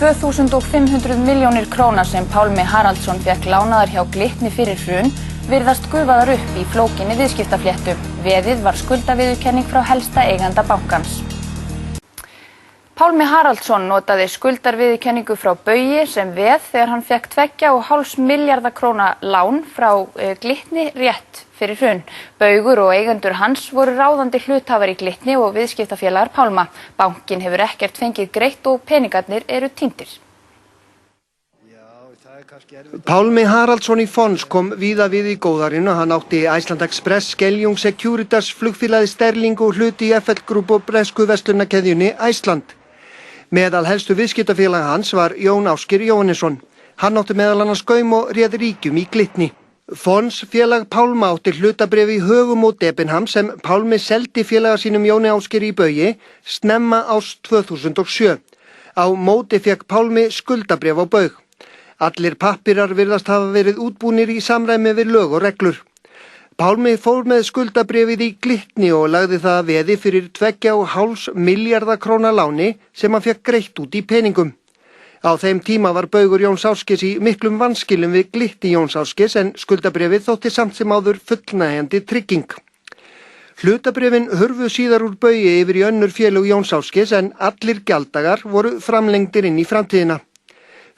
2.500 milljónir króna sem Pálmi Haraldsson fékk lánaðar hjá Glitni fyrir hrun virðast gufaðar upp í flókinni viðskiptafléttu. Veðið var skuldaviðurkenning frá helsta eiganda bankans. Pálmi Haraldsson notaði skuldarviðurkenningu frá Baugi sem veð þegar hann fékk 2,5 milljarða króna lán frá Glitni rétt fyrir hrun. Baugur og eigendur hans voru ráðandi hluthafar í Glitni og viðskiptafélagar Pálma. Bankinn hefur ekkert fengið greitt og peningarnir eru týndir. Pálmi Haraldsson í Fons kom víða við í góðarinu. Hann átti Iceland Express, Skeljung Securitas, flugfélagið Sterling og hluti í FL Group og bresku verslunarkeðjunni Iceland. Meðal helstu viðskiptafélaga hans var Jón Ásgeir Jóhannesson. Hann átti meðal annars gaum og réð ríkjum í Glitni. Fons félag Pálma átti hlutabréf í Högum og Debenham sem Pálmi seldi félaga sínum Jóni Ásgeir í Baugi snemma árs 2007. Á móti fékk Pálmi skuldabréf á Baug. Allir pappirar virðast hafa verið útbúnir í samræmi við lög og reglur. Pálmi fór með skuldabréfið í Glitni og lagði það að veði fyrir 2,5 milljarða króna láni sem hann fékk greitt út í peningum. Á þeim tíma var Baugur Jóns Ásgeirs í miklum vanskilum við Glitni Jóns Ásgeirs en skuldabréfið þótti samt sem áður fullnægjandi trygging. Hlutabréfin hurfu síðar úr Baugi yfir í önnur félög Jóns Ásgeirs en allir gjalddagar voru framlengdir inn í framtíðina.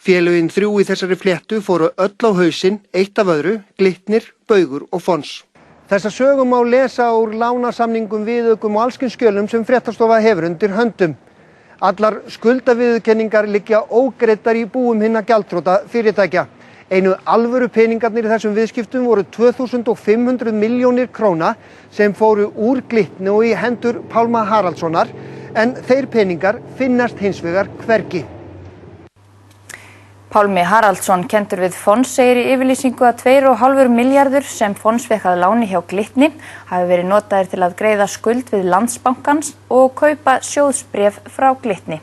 Félögin 3 í þessari fléttu fóru öll á hausinn, eitt af öðru, Glitnir, Baugur og Fons. Þessa sögum má lesa úr lánasamningum, viðaukum og allskyns skjölum sem Fréttastofa hefur undir höndum. Allar skuldaviðurkenningar liggja ógreiddar í búum hinna gjaldþrota fyrirtækja. Einu alvöru peningarnir í þessum viðskiptum voru 2.500 milljónir króna sem fóru úr Glitni og í hendur Pálma Haraldssonar, en þeir peningar finnast hins vegar hvergi. Pálmi Haraldsson kenndur við Fons segir í yfirlýsingu að 2,5 milljarður sem Fons fékk að láni hjá Glitni hafi verið notaðir til að greiða skuld við Landsbankans og kaupa sjóðsbréf frá Glitni.